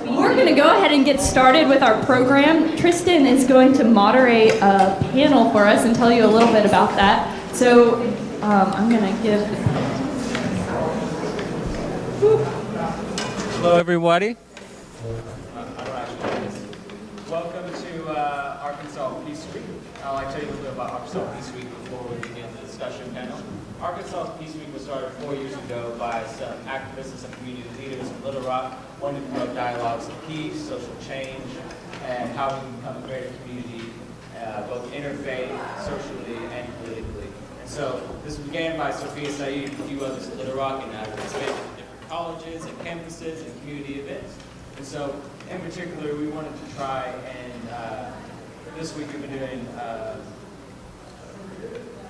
We're going to go ahead and get started with our program. Tristan is going to moderate a panel for us and tell you a little bit about that. So I'm going to give... Hello, everybody. Welcome to Arkansas Peace Week. I'd like to tell you a little bit about Arkansas Peace Week before we begin the discussion panel. Arkansas Peace Week was started 4 years ago by some activists and some community leaders in Little Rock, wanting to promote dialogues of peace, social change, and how we can become a greater community, both interfaith, socially, and politically. And so this began by Sophia Saeed and a few others at Little Rock, and now it's expanded to different colleges and campuses and community events. And so, in particular, we wanted to try and, this week we've been doing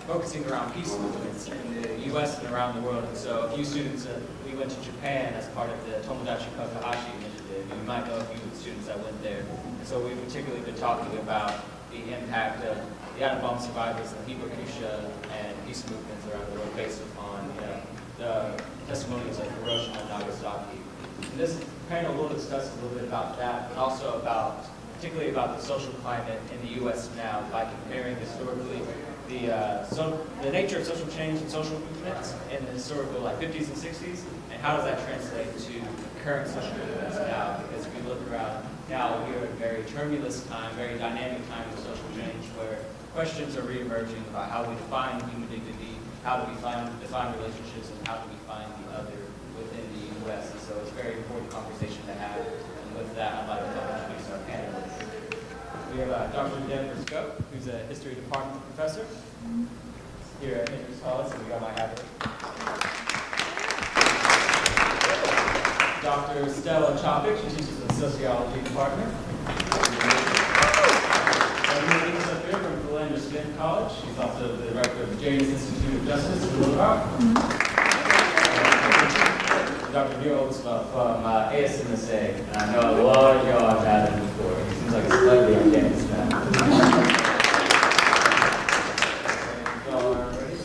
focusing around peace movements in the U.S. and around the world. And so a few students, we went to Japan as part of the Tomodachi Kakahashi initiative. You might know a few students that went there. And so we've particularly been talking about the impact of the atom bomb survivors, the Hibakusha, and peace movements around the world based upon the testimonies of Worsham and Nagasaki. And this panel will discuss a little bit about that, but also about, particularly about the social climate in the U.S. now by comparing historically the nature of social change and social movements in the historical 50s and 60s, and how does that translate to current social movements now? Because if we look around now, we are in a very turbulent time, very dynamic time of social change, where questions are reemerging about how we define human dignity, how do we define relationships, and how do we find the other within the U.S. And so it's a very important conversation to have. And with that, I'd like to introduce our panelists. We have Dr. Denver Scope, who's a history department professor here at Interfaith College, and we got my hat. Dr. Stella Chopik, she teaches in the sociology department. Dr. Melissa Safir from Philander Smith College. She's also the director of the James Institute of Justice in Little Rock. Dr. Neil Oldeslow from ASMSA, and I know a lot of y'all have had him before. He seems like a slightly on campus now. Y'all are ready?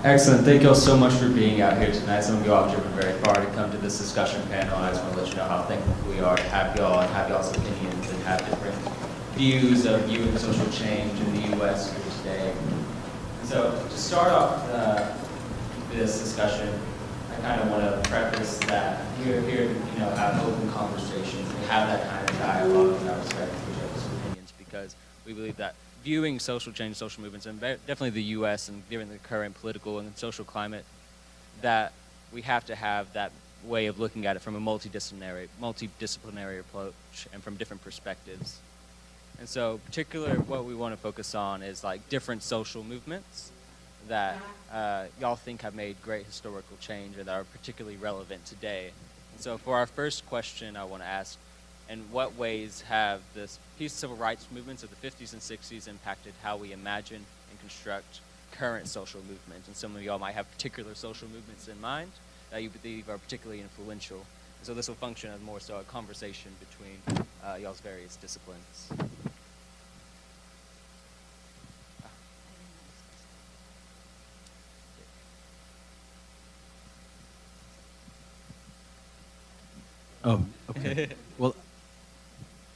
Excellent. Thank you all so much for being out here tonight. Some of you all have driven very far to come to this discussion panel. I just want to let you know how thankful we are to have y'all and have y'all's opinions and have different views of viewing social change in the U.S. here today. And so to start off this discussion, I kind of want to preface that we're here to have open conversations and have that kind of dialogue without respect for each other's opinions, because we believe that viewing social change, social movements, and definitely the U.S. and given the current political and social climate, that we have to have that way of looking at it from a multidisciplinary approach and from different perspectives. And so, particularly, what we want to focus on is different social movements that y'all think have made great historical change and that are particularly relevant today. And so, for our first question, I want to ask, in what ways have the peace and civil rights movements of the 50s and 60s impacted how we imagine and construct current social movements? And some of y'all might have particular social movements in mind that you believe are particularly influential. And so this will function as more so a conversation between y'all's various disciplines. Oh, okay. Well,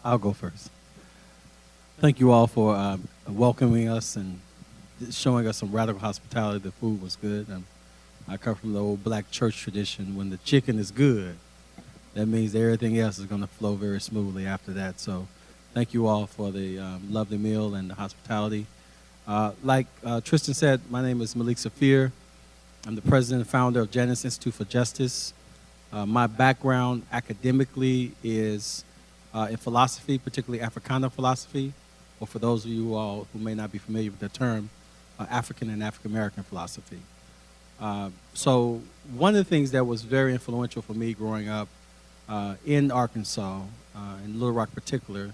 I'll go first. Thank you all for welcoming us and showing us some radical hospitality. The food was good. I come from the old black church tradition. When the chicken is good, that means everything else is going to flow very smoothly after that. So thank you all for the lovely meal and the hospitality. Like Tristan said, my name is Malik Safir. I'm the president and founder of Janus Institute for Justice. My background academically is in philosophy, particularly Africana philosophy, or for those of you all who may not be familiar with the term, African and African American philosophy. So one of the things that was very influential for me growing up in Arkansas, in Little Rock in particular,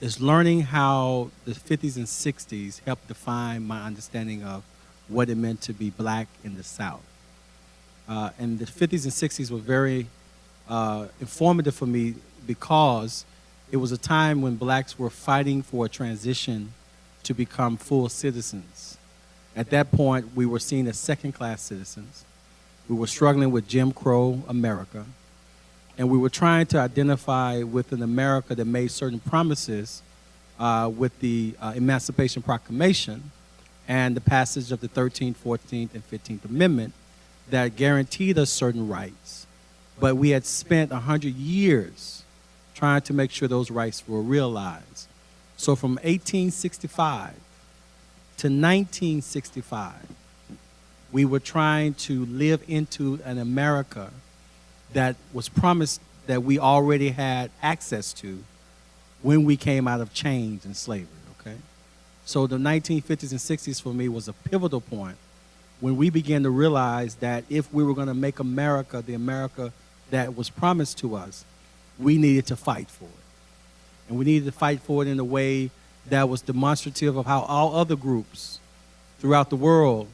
is learning how the 50s and 60s helped define my understanding of what it meant to be black in the South. And the 50s and 60s were very informative for me because it was a time when blacks were fighting for a transition to become full citizens. At that point, we were seen as second-class citizens. We were struggling with Jim Crow America, and we were trying to identify with an America that made certain promises with the Emancipation Proclamation and the passage of the 13th, 14th, and 15th Amendment that guaranteed us certain rights. But we had spent 100 years trying to make sure those rights were realized. So from 1865 to 1965, we were trying to live into an America that was promised that we already had access to when we came out of chains and slavery, okay? So the 1950s and 60s for me was a pivotal point when we began to realize that if we were going to make America the America that was promised to us, we needed to fight for it. And we needed to fight for it in a way that was demonstrative of how all other groups throughout the world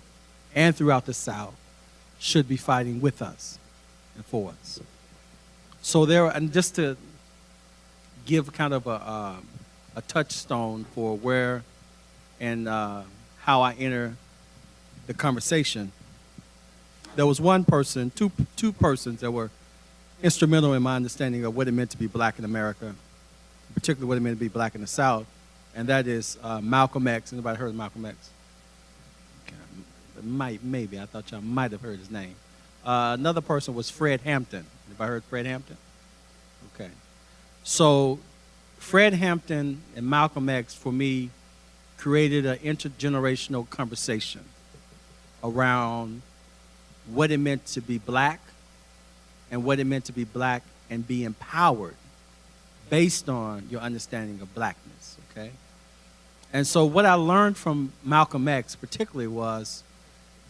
and throughout the South should be fighting with us and for us. So and just to give kind of a touchstone for where and how I enter the conversation, there was one person, two persons that were instrumental in my understanding of what it meant to be black in America, particularly what it meant to be black in the South, and that is Malcolm X. Anybody heard of Malcolm X? Maybe. I thought y'all might have heard his name. Another person was Fred Hampton. Anybody heard Fred Hampton? Okay. So Fred Hampton and Malcolm X, for me, created an intergenerational conversation around what it meant to be black and what it meant to be black and be empowered based on your understanding of blackness, okay? And so what I learned from Malcolm X particularly was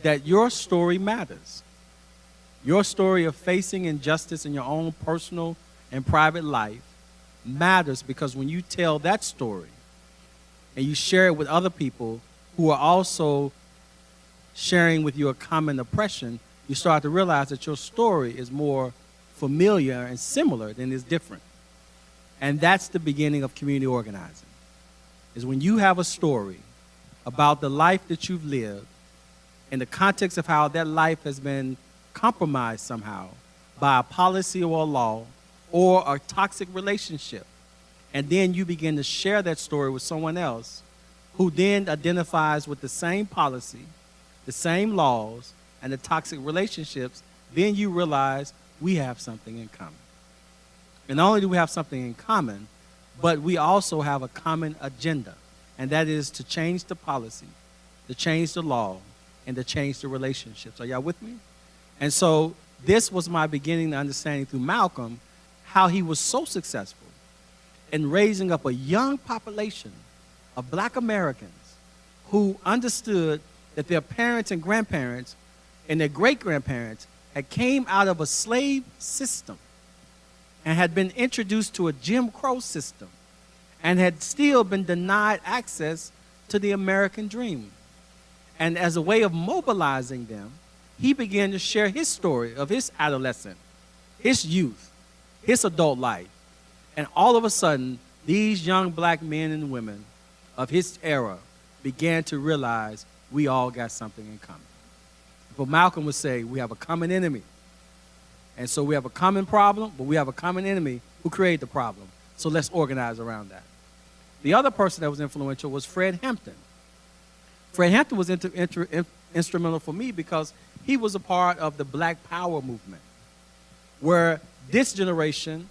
that your story matters. Your story of facing injustice in your own personal and private life matters because when you tell that story and you share it with other people who are also sharing with you a common oppression, you start to realize that your story is more familiar and similar than is different. And that's the beginning of community organizing, is when you have a story about the life that you've lived in the context of how that life has been compromised somehow by a policy or a law or a toxic relationship. And then you begin to share that story with someone else who then identifies with the same policy, the same laws, and the toxic relationships, then you realize we have something in common. And not only do we have something in common, but we also have a common agenda, and that is to change the policy, to change the law, and to change the relationships. Are y'all with me? And so this was my beginning to understanding through Malcolm how he was so successful in raising up a young population of black Americans who understood that their parents and grandparents and their great-grandparents had came out of a slave system and had been introduced to a Jim Crow system and had still been denied access to the American dream. And as a way of mobilizing them, he began to share his story of his adolescent, his youth, his adult life. And all of a sudden, these young black men and women of his era began to realize we all got something in common. But Malcolm would say, we have a common enemy. And so we have a common problem, but we have a common enemy who created the problem. So let's organize around that. The other person that was influential was Fred Hampton. Fred Hampton was instrumental for me because he was a part of the Black Power movement, where this generation,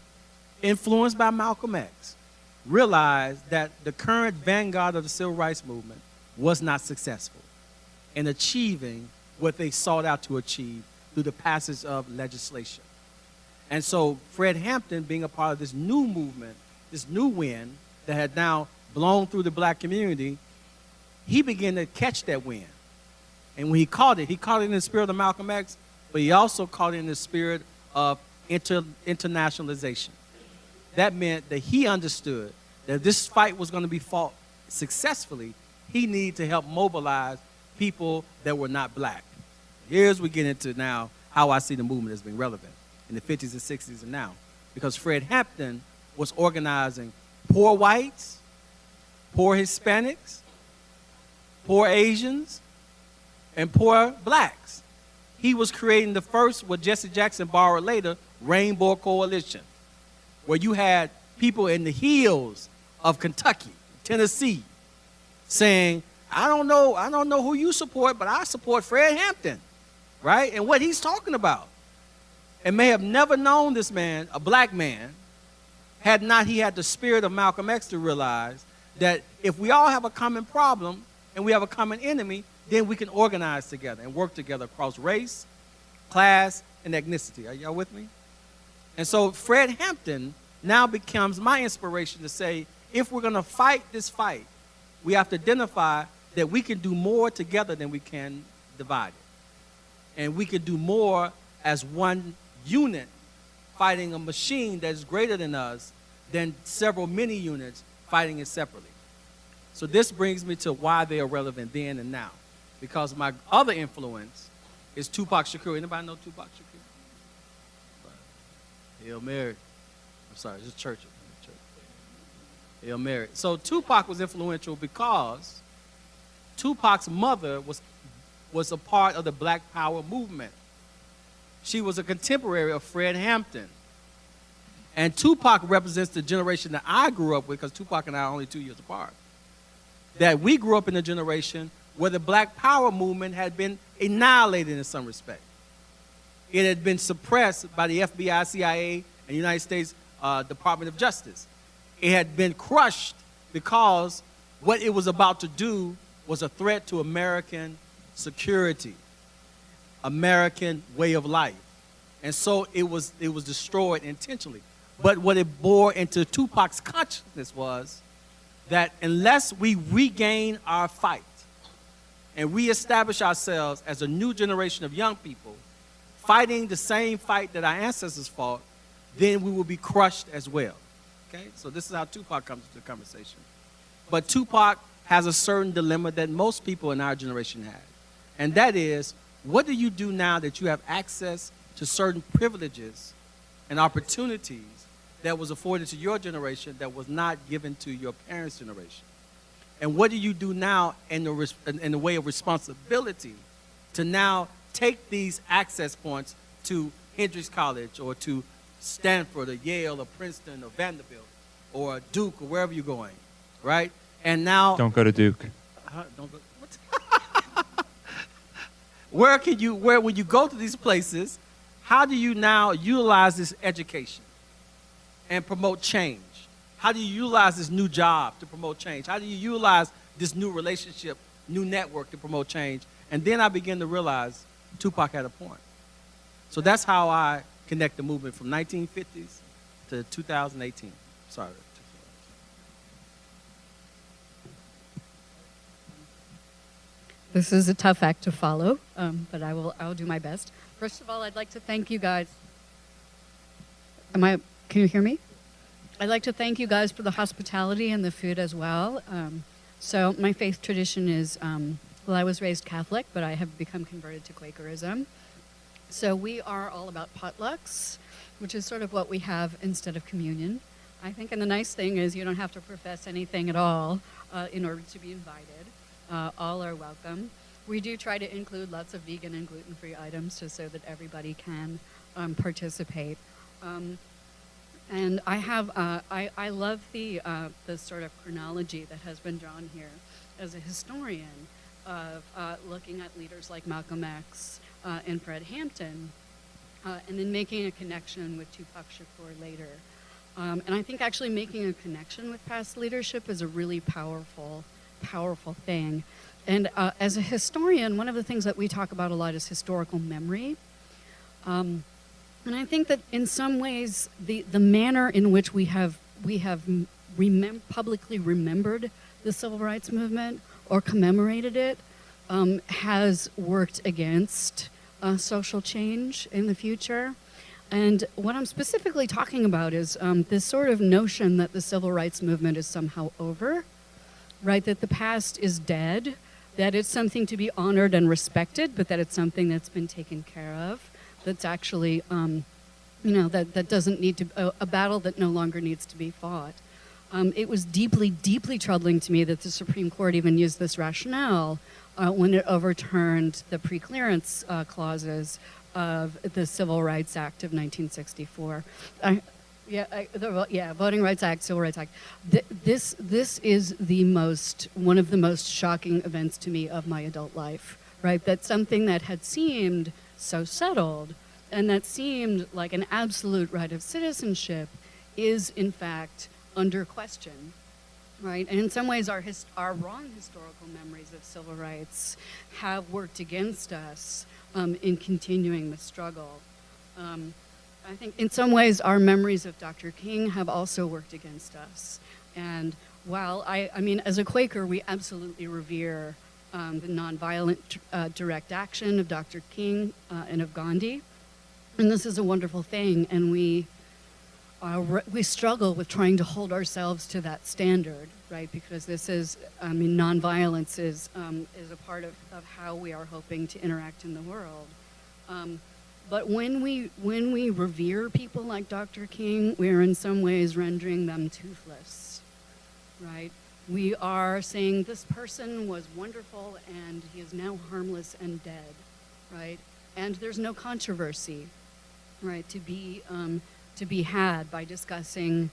influenced by Malcolm X, realized that the current vanguard of the civil rights movement was not successful in achieving what they sought out to achieve through the passage of legislation. And so Fred Hampton, being a part of this new movement, this new wind that had now blown through the black community, he began to catch that wind. And when he caught it in the spirit of Malcolm X, but he also caught it in the spirit of internationalization. That meant that he understood that if this fight was going to be fought successfully, he needed to help mobilize people that were not black. Here's we get into now how I see the movement as being relevant in the 50s and 60s and now. Because Fred Hampton was organizing poor whites, poor Hispanics, poor Asians, and poor blacks. He was creating the first, what Jesse Jackson borrowed later, Rainbow Coalition, where you had people in the hills of Kentucky, Tennessee, saying, I don't know who you support, but I support Fred Hampton, right? And what he's talking about. And may have never known this man, a black man, had not he had the spirit of Malcolm X to realize that if we all have a common problem and we have a common enemy, then we can organize together and work together across race, class, and ethnicity. Are y'all with me? And so Fred Hampton now becomes my inspiration to say, if we're going to fight this fight, we have to identify that we can do more together than we can divided. And we can do more as one unit fighting a machine that is greater than us than several mini units fighting it separately. So this brings me to why they are relevant then and now. Because my other influence is Tupac Shakur. Anybody know Tupac Shakur? Hail Mary. I'm sorry, it's church. Hail Mary. So Tupac was influential because Tupac's mother was a part of the Black Power movement. She was a contemporary of Fred Hampton. And Tupac represents the generation that I grew up with, because Tupac and I are only 2 years apart. That we grew up in a generation where the Black Power movement had been annihilated in some respect. It had been suppressed by the FBI, CIA, and the United States Department of Justice. It had been crushed because what it was about to do was a threat to American security, American way of life. And so it was destroyed intentionally. But what it bore into Tupac's consciousness was that unless we regain our fight and reestablish ourselves as a new generation of young people fighting the same fight that our ancestors fought, then we will be crushed as well. Okay? So this is how Tupac comes into the conversation. But Tupac has a certain dilemma that most people in our generation had. And that is, what do you do now that you have access to certain privileges and opportunities that was afforded to your generation that was not given to your parents' generation? And what do you do now in the way of responsibility to now take these access points to Hendrix College or to Stanford or Yale or Princeton or Vanderbilt or Duke or wherever you're going, right? And now... Don't go to Duke. Don't go... What? Where when you go to these places, how do you now utilize this education and promote change? How do you utilize this new job to promote change? How do you utilize this new relationship, new network to promote change? And then I begin to realize Tupac had a point. So that's how I connect the movement from 1950s to 2018. Sorry. This is a tough act to follow, but I'll do my best. First of all, I'd like to thank you guys. Can you hear me? I'd like to thank you guys for the hospitality and the food as well. So my faith tradition is, well, I was raised Catholic, but I have become converted to Quakerism. So we are all about potlucks, which is sort of what we have instead of communion, I think. And the nice thing is you don't have to profess anything at all in order to be invited. All are welcome. We do try to include lots of vegan and gluten-free items just so that everybody can participate. And I have, I love the sort of chronology that has been drawn here as a historian of looking at leaders like Malcolm X and Fred Hampton, and then making a connection with Tupac Shakur later. And I think actually making a connection with past leadership is a really powerful thing. And as a historian, one of the things that we talk about a lot is historical memory. And I think that in some ways, the manner in which we have publicly remembered the civil rights movement or commemorated it has worked against social change in the future. And what I'm specifically talking about is this sort of notion that the civil rights movement is somehow over, right? That the past is dead, that it's something to be honored and respected, but that it's something that's been taken care of, that's actually, that doesn't need to, a battle that no longer needs to be fought. It was deeply, deeply troubling to me that the Supreme Court even used this rationale when it overturned the preclearance clauses of the Civil Rights Act of 1964. Voting Rights Act, Civil Rights Act. This is one of the most shocking events to me of my adult life, right? That something that had seemed so settled and that seemed like an absolute right of citizenship is in fact under question, right? And in some ways our wrong historical memories of civil rights have worked against us in continuing the struggle. I think in some ways our memories of Dr. King have also worked against us. And while I mean, as a Quaker, we absolutely revere the nonviolent direct action of Dr. King and of Gandhi. And this is a wonderful thing, and we struggle with trying to hold ourselves to that standard, right? Because this is, nonviolence is a part of how we are hoping to interact in the world. But when we revere people like Dr. King, we are in some ways rendering them toothless, right? We are saying this person was wonderful and he is now harmless and dead, right? And there's no controversy, right, to be had by discussing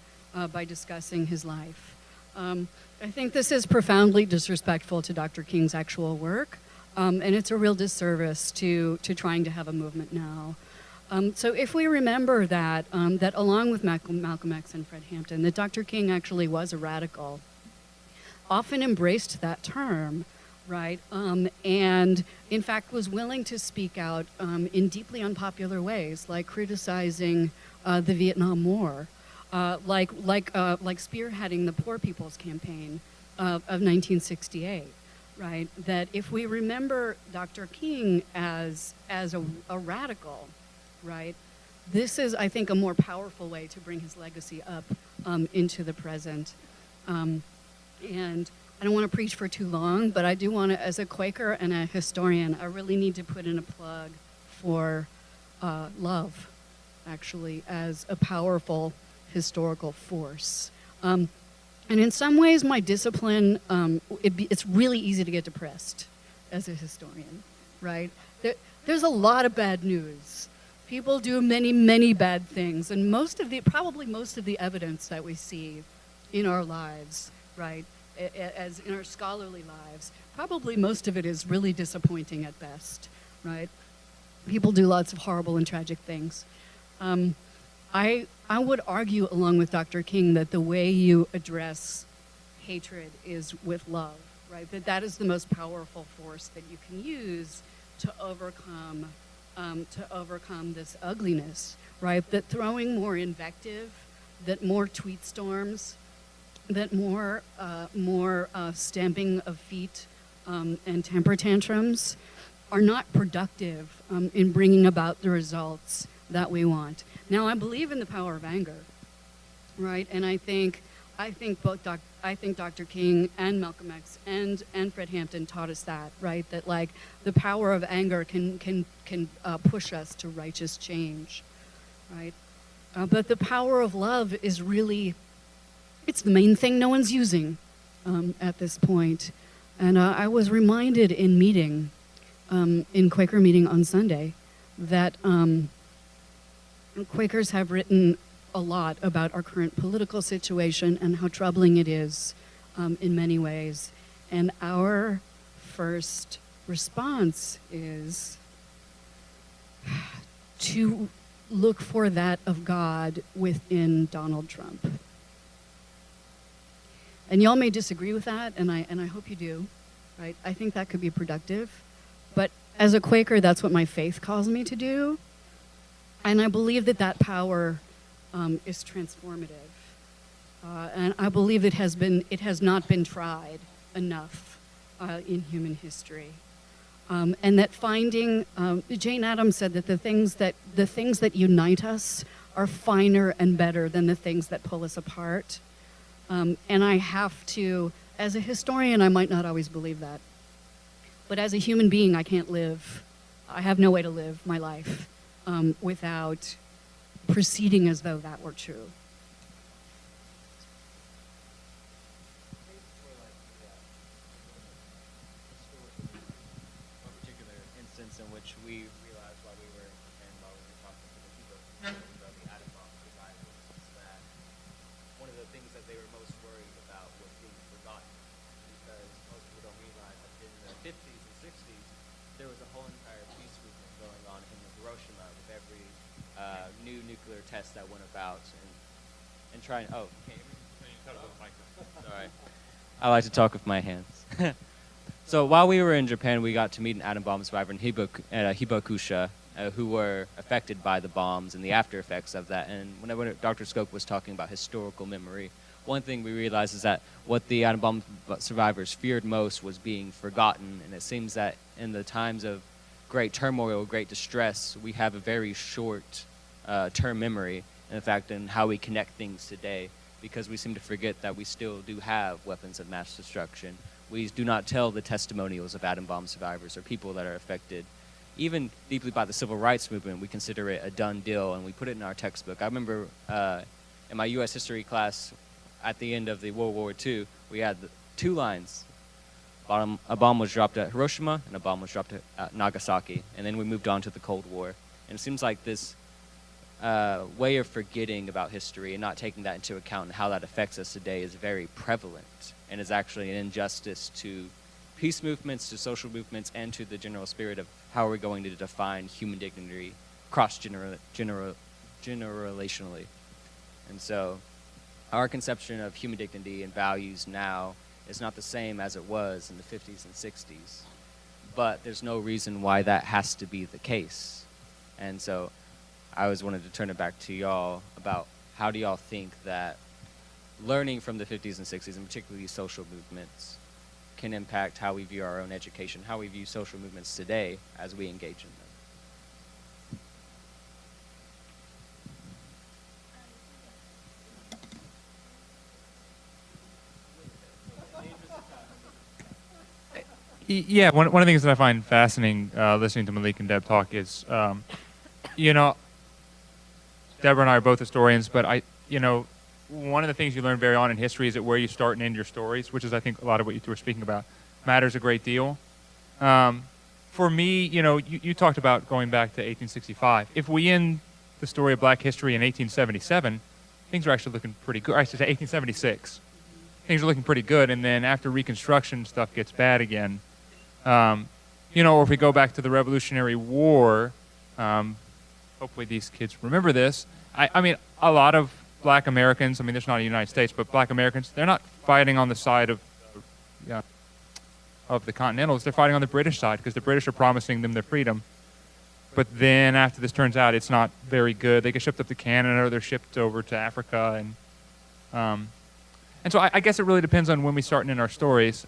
his life. I think this is profoundly disrespectful to Dr. King's actual work, and it's a real disservice to trying to have a movement now. So if we remember that along with Malcolm X and Fred Hampton, that Dr. King actually was a radical, often embraced that term, right? And in fact was willing to speak out in deeply unpopular ways, like criticizing the Vietnam War, like spearheading the Poor People's Campaign of 1968, right? That if we remember Dr. King as a radical, right? This is, I think, a more powerful way to bring his legacy up into the present. And I don't want to preach for too long, but I do want to, as a Quaker and a historian, I really need to put in a plug for love, actually, as a powerful historical force. And in some ways, my discipline, it's really easy to get depressed as a historian, right? There's a lot of bad news. People do many, many bad things, and probably most of the evidence that we see in our lives, right, as in our scholarly lives, probably most of it is really disappointing at best, right? People do lots of horrible and tragic things. I would argue, along with Dr. King, that the way you address hatred is with love, right? That is the most powerful force that you can use to overcome this ugliness, right? That throwing more invective, that more tweet storms, that more stamping of feet and temper tantrums are not productive in bringing about the results that we want. Now, I believe in the power of anger, right? And I think Dr. King and Malcolm X and Fred Hampton taught us that, right? That like the power of anger can push us to righteous change, right? But the power of love is really, it's the main thing no one's using at this point. And I was reminded in Quaker meeting on Sunday, that Quakers have written a lot about our current political situation and how troubling it is in many ways. And our first response is to look for that of God within Donald Trump. And y'all may disagree with that, and I hope you do, right? I think that could be productive. But as a Quaker, that's what my faith calls me to do. And I believe that that power is transformative. And I believe it has not been tried enough in human history. And that finding, Jane Addams said that the things that unite us are finer and better than the things that pull us apart. And I have to, as a historian, I might not always believe that. But as a human being, I can't live. I have no way to live my life without proceeding as though that were true. One particular instance in which we realized while we were talking to the people about the atom bomb survivors is that one of the things that they were most worried about was being forgotten, because most people don't realize that in the 50s and 60s there was a whole entire peace movement going on in Hiroshima with every new nuclear test that went about and trying. Oh, can you hear me? Sorry. I like to talk with my hands. So while we were in Japan, we got to meet an atom bomb survivor in Hibakusha, who were affected by the bombs and the after effects of that. And whenever Dr. Skoke was talking about historical memory, one thing we realized is that what the atom bomb survivors feared most was being forgotten. And it seems that in the times of great turmoil, great distress, we have a very short term memory, in fact, in how we connect things today, because we seem to forget that we still do have weapons of mass destruction. We do not tell the testimonials of atom bomb survivors or people that are affected, even deeply by the civil rights movement. We consider it a done deal, and we put it in our textbook. I remember in my U.S. history class at the end of the World War II, we had two lines. A bomb was dropped at Hiroshima, and a bomb was dropped at Nagasaki. And then we moved on to the Cold War. And it seems like this way of forgetting about history and not taking that into account and how that affects us today is very prevalent, and is actually an injustice to peace movements, to social movements, and to the general spirit of how we're going to define human dignity generationally. And so our conception of human dignity and values now is not the same as it was in the 50s and 60s, but there's no reason why that has to be the case. And so I always wanted to turn it back to y'all about how do y'all think that learning from the 50s and 60s, and particularly social movements, can impact how we view our own education, how we view social movements today as we engage in them. Yeah, one of the things that I find fascinating listening to Malik and Deb talk is, Deborah and I are both historians, but one of the things you learn very on in history is that where you start and end your stories, which is, I think, a lot of what you two were speaking about, matters a great deal. For me, you talked about going back to 1865. If we end the story of black history in 1877, things are actually looking pretty good. I should say 1876. Things are looking pretty good, and then after Reconstruction, stuff gets bad again. Or if we go back to the Revolutionary War, hopefully these kids remember this. I mean, a lot of black Americans, I mean, there's not a United States, but black Americans, they're not fighting on the side of the Continentals. They're fighting on the British side because the British are promising them their freedom. But then after this turns out, it's not very good. They get shipped up to Canada, or they're shipped over to Africa. And so I guess it really depends on when we start in our stories.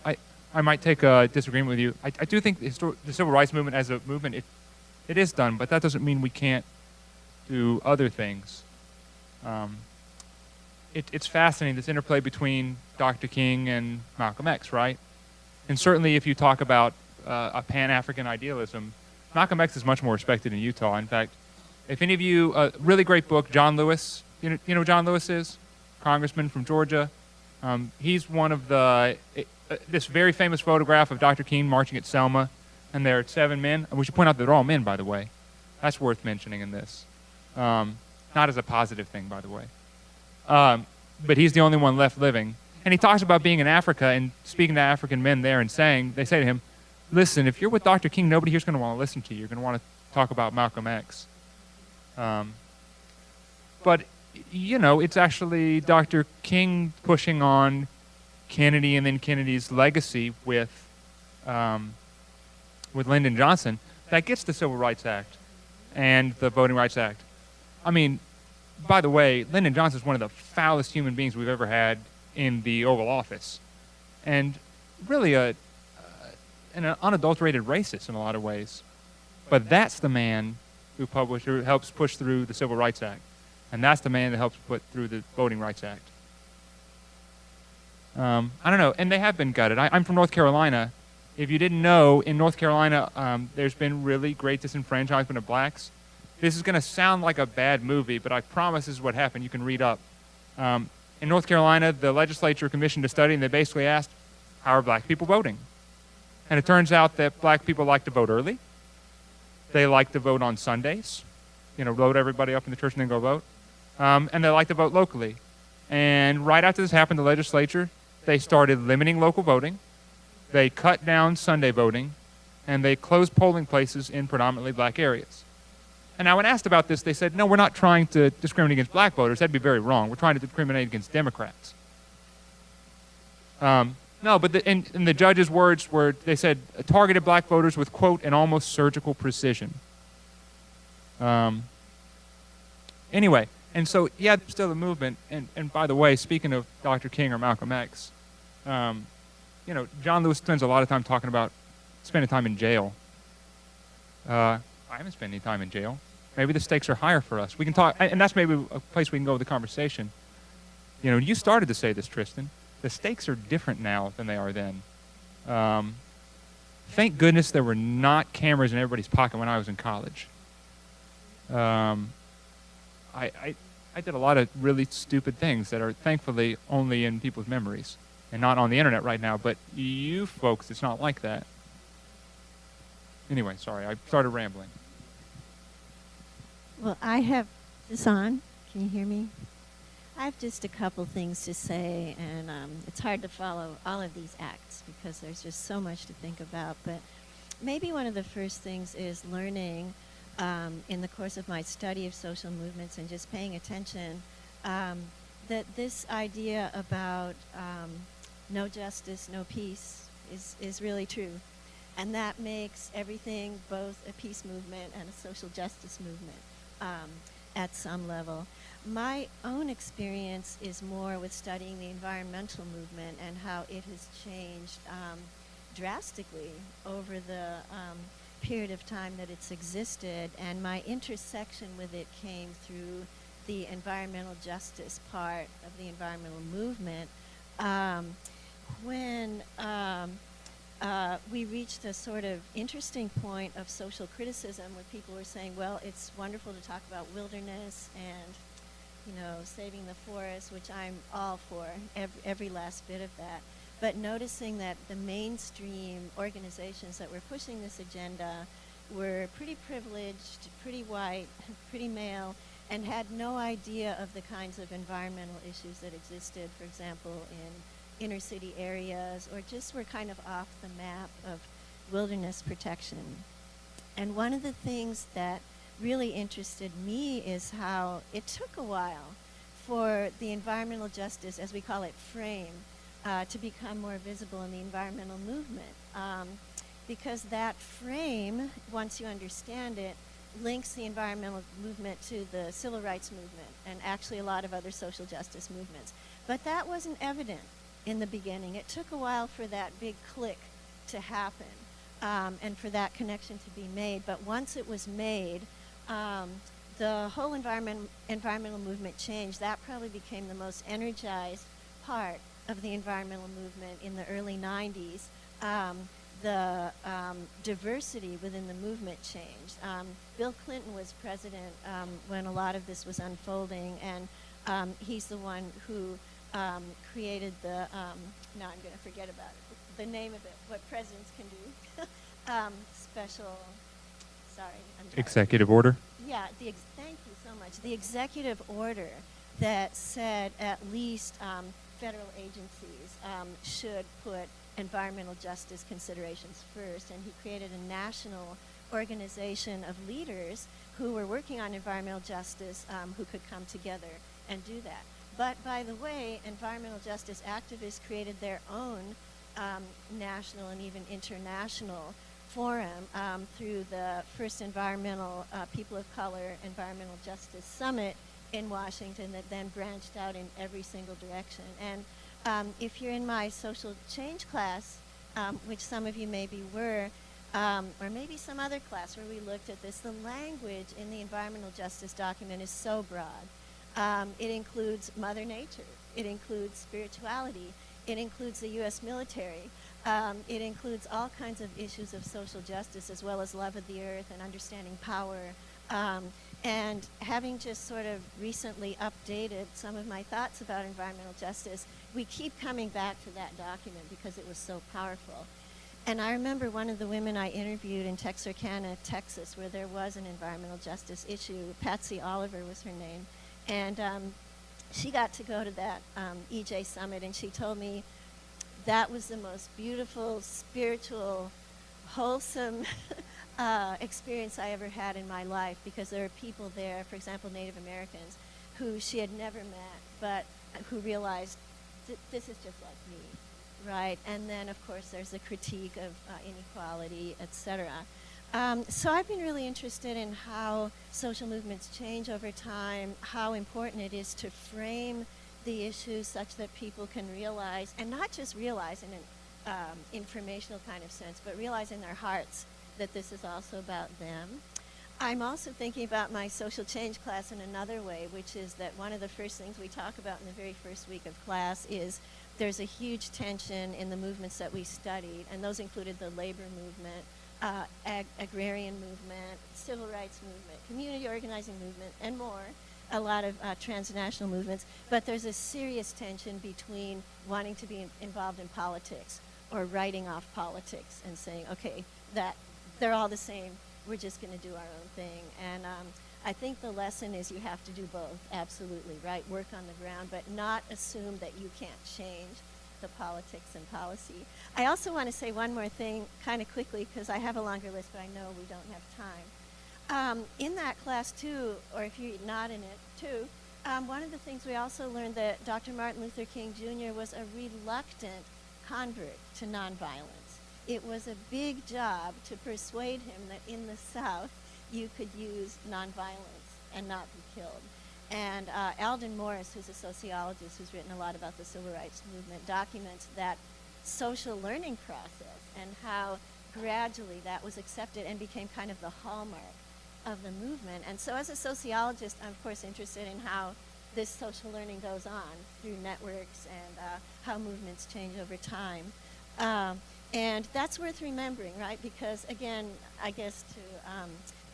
I might take a disagreement with you. I do think the civil rights movement as a movement, it is done, but that doesn't mean we can't do other things. It's fascinating, this interplay between Dr. King and Malcolm X, right? And certainly if you talk about a Pan-African idealism, Malcolm X is much more respected in Utah. In fact, if any of you, a really great book, John Lewis, you know who John Lewis is? Congressman from Georgia. He's one of this very famous photograph of Dr. King marching at Selma, and there are 7 men. We should point out that they're all men, by the way. That's worth mentioning in this. Not as a positive thing, by the way. But he's the only one left living. And he talks about being in Africa and speaking to African men there and they say to him, listen, if you're with Dr. King, nobody here's going to want to listen to you. You're going to want to talk about Malcolm X. But, it's actually Dr. King pushing on Kennedy and then Kennedy's legacy with Lyndon Johnson that gets the Civil Rights Act and the Voting Rights Act. I mean, by the way, Lyndon Johnson's one of the foulest human beings we've ever had in the Oval Office, and really an unadulterated racist in a lot of ways. But that's the man who helps push through the Civil Rights Act, and that's the man that helps put through the Voting Rights Act. I don't know, and they have been gutted. I'm from North Carolina. If you didn't know, in North Carolina, there's been really great disenfranchisement of blacks. This is going to sound like a bad movie, but I promise this is what happened. You can read up. In North Carolina, the legislature commissioned a study, and they basically asked, how are black people voting? And it turns out that black people like to vote early. They like to vote on Sundays, load everybody up in the church and then go vote. And they like to vote locally. And right after this happened, the legislature, they started limiting local voting. They cut down Sunday voting, and they closed polling places in predominantly black areas. And now when asked about this, they said, no, we're not trying to discriminate against black voters. That'd be very wrong. We're trying to discriminate against Democrats. No, but in the judge's words were, they said, targeted black voters with, quote, an almost surgical precision. Anyway, and so, yeah, there's still a movement. And by the way, speaking of Dr. King or Malcolm X, John Lewis spends a lot of time talking about spending time in jail. I haven't spent any time in jail. Maybe the stakes are higher for us. We can talk, and that's maybe a place we can go with the conversation. You started to say this, Tristan. The stakes are different now than they are then. Thank goodness there were not cameras in everybody's pocket when I was in college. I did a lot of really stupid things that are thankfully only in people's memories and not on the internet right now. But you folks, it's not like that. Anyway, sorry, I started rambling. Well, I have this on. Can you hear me? I have just a couple things to say, and it's hard to follow all of these acts because there's just so much to think about. But maybe one of the first things is learning in the course of my study of social movements and just paying attention that this idea about no justice, no peace is really true. And that makes everything both a peace movement and a social justice movement at some level. My own experience is more with studying the environmental movement and how it has changed drastically over the period of time that it's existed. And my intersection with it came through the environmental justice part of the environmental movement. When we reached a sort of interesting point of social criticism where people were saying, well, it's wonderful to talk about wilderness and, saving the forest, which I'm all for, every last bit of that. But noticing that the mainstream organizations that were pushing this agenda were pretty privileged, pretty white, pretty male, and had no idea of the kinds of environmental issues that existed, for example, in inner city areas, or just were kind of off the map of wilderness protection. And one of the things that really interested me is how it took a while for the environmental justice, as we call it, frame, to become more visible in the environmental movement. Because that frame, once you understand it, links the environmental movement to the civil rights movement and actually a lot of other social justice movements. But that wasn't evident in the beginning. It took a while for that big click to happen and for that connection to be made. But once it was made, the whole environmental movement changed. That probably became the most energized part of the environmental movement in the early 90s. The diversity within the movement changed. Bill Clinton was president when a lot of this was unfolding, and he's the one who created the, now I'm going to forget about it, the name of it, what presidents can do. Special, sorry. Executive order? Yeah, thank you so much. The executive order that said at least federal agencies should put environmental justice considerations first, and he created a national organization of leaders who were working on environmental justice who could come together and do that. But by the way, environmental justice activists created their own national and even international forum through the first environmental People of Color Environmental Justice Summit in Washington that then branched out in every single direction. And if you're in my social change class, which some of you maybe were, or maybe some other class where we looked at this, the language in the environmental justice document is so broad. It includes Mother Nature. It includes spirituality. It includes the U.S. military. It includes all kinds of issues of social justice, as well as love of the earth and understanding power. And having just sort of recently updated some of my thoughts about environmental justice, we keep coming back to that document because it was so powerful. And I remember one of the women I interviewed in Texarkana, Texas, where there was an environmental justice issue. Patsy Oliver was her name. And she got to go to that EJ Summit, and she told me that was the most beautiful, spiritual, wholesome experience I ever had in my life, because there are people there, for example, Native Americans, who she had never met, but who realized this is just like me, right? And then, of course, there's the critique of inequality, etc. So I've been really interested in how social movements change over time, how important it is to frame the issues such that people can realize, and not just realize in an informational kind of sense, but realize in their hearts that this is also about them. I'm also thinking about my social change class in another way, which is that one of the first things we talk about in the very first week of class is there's a huge tension in the movements that we studied, and those included the labor movement, agrarian movement, civil rights movement, community organizing movement, and more, a lot of transnational movements. But there's a serious tension between wanting to be involved in politics or writing off politics and saying, okay, that they're all the same, we're just going to do our own thing. And I think the lesson is you have to do both, absolutely, right? Work on the ground, but not assume that you can't change the politics and policy. I also want to say one more thing kind of quickly, because I have a longer list, but I know we don't have time. In that class, too, or if you're not in it, too, one of the things we also learned that Dr. Martin Luther King Jr. was a reluctant convert to nonviolence. It was a big job to persuade him that in the South you could use nonviolence and not be killed. And Alden Morris, who's a sociologist who's written a lot about the civil rights movement, documents that social learning process and how gradually that was accepted and became kind of the hallmark of the movement. And so as a sociologist, I'm of course interested in how this social learning goes on through networks and how movements change over time. And that's worth remembering, right? Because again, I guess to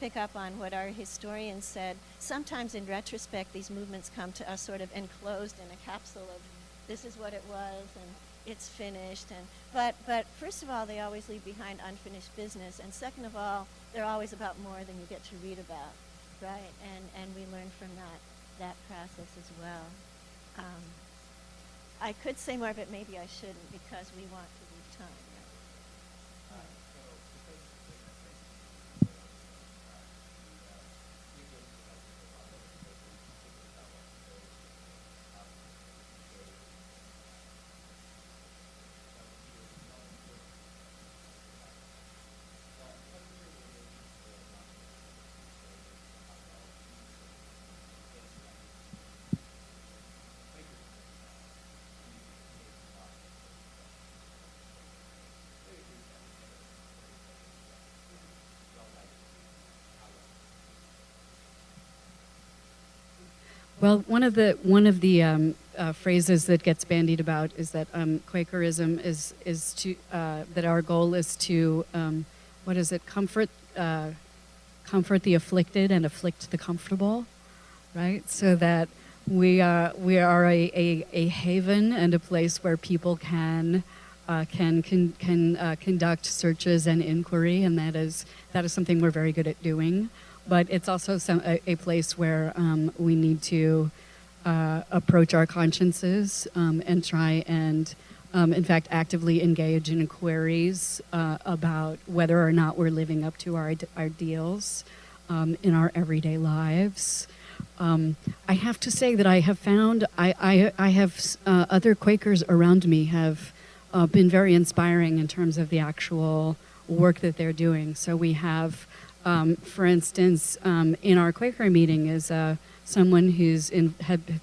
pick up on what our historians said, sometimes in retrospect these movements come to us sort of enclosed in a capsule of this is what it was and it's finished. And but first of all, they always leave behind unfinished business, and second of all, they're always about more than you get to read about, right? And we learn from that process as well. I could say more, but maybe I shouldn't because we want to leave time. Well, one of the phrases that gets bandied about is that Quakerism is to that our goal is to comfort the afflicted and afflict the comfortable, right? So that we are a haven and a place where people can conduct searches and inquiry, and that is something we're very good at doing. But it's also a place where we need to approach our consciences and try and, in fact, actively engage in inquiries about whether or not we're living up to our ideals in our everyday lives. I have to say that I have found I have other Quakers around me have been very inspiring in terms of the actual work that they're doing. So we have, for instance, in our Quaker meeting is someone who's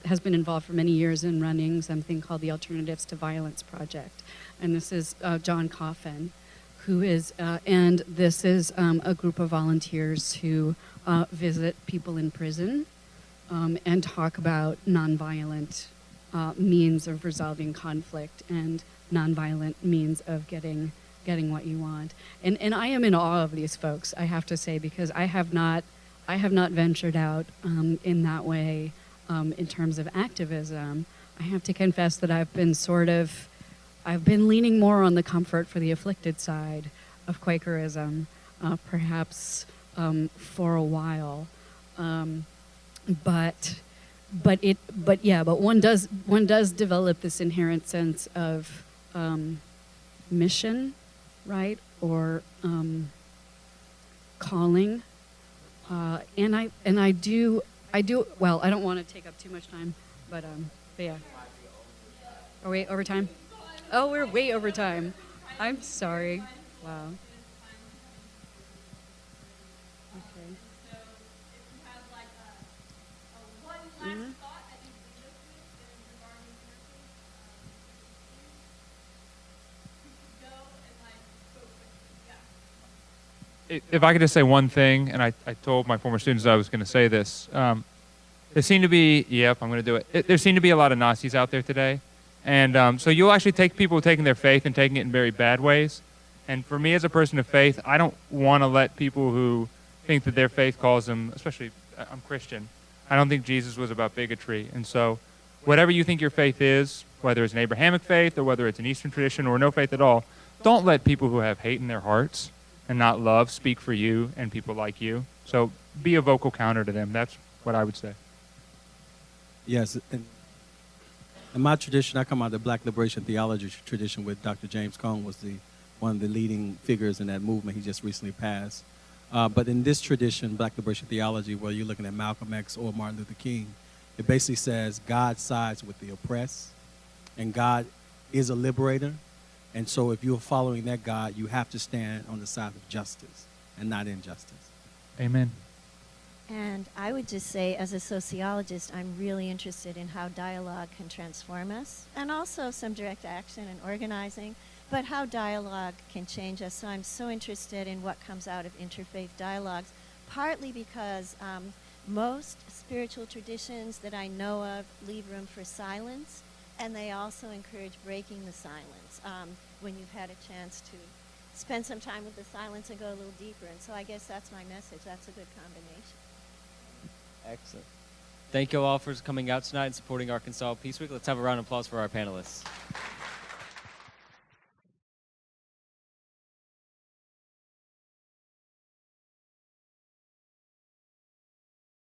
has been involved for many years in running something called the Alternatives to Violence Project. And this is John Coffin, who is, and this is a group of volunteers who visit people in prison and talk about nonviolent means of resolving conflict and nonviolent means of getting what you want. And I am in awe of these folks, I have to say, because I have not ventured out in that way in terms of activism. I have to confess that I've been leaning more on the comfort for the afflicted side of Quakerism, perhaps for a while. But one does develop this inherent sense of mission, right, or calling, and I do. Well, I don't want to take up too much time, but yeah. Are we over time? Oh, we're way over time. I'm sorry. Wow. Okay. Mhm. If I could just say one thing, and I told my former students I was going to say this. There seem to be, yep, I'm going to do it. There seem to be a lot of Nazis out there today. And so you'll actually take people taking their faith and taking it in very bad ways. And for me as a person of faith, I don't want to let people who think that their faith calls them, especially I'm Christian, I don't think Jesus was about bigotry. And so whatever you think your faith is, whether it's an Abrahamic faith or whether it's an Eastern tradition or no faith at all, don't let people who have hate in their hearts and not love speak for you and people like you. So be a vocal counter to them. That's what I would say. Yes, and in my tradition, I come out of the Black Liberation Theology tradition with Dr. James Cone was one of the leading figures in that movement. He just recently passed. But in this tradition, Black Liberation Theology, where you're looking at Malcolm X or Martin Luther King, it basically says God sides with the oppressed, and God is a liberator. And so if you're following that God, you have to stand on the side of justice and not injustice. Amen. And I would just say, as a sociologist, I'm really interested in how dialogue can transform us, and also some direct action and organizing, but how dialogue can change us. So I'm so interested in what comes out of interfaith dialogues, partly because most spiritual traditions that I know of leave room for silence, and they also encourage breaking the silence when you've had a chance to spend some time with the silence and go a little deeper. And so I guess that's my message. That's a good combination. Excellent. Thank you all for coming out tonight and supporting Arkansas Peace Week. Let's have a round of applause for our panelists.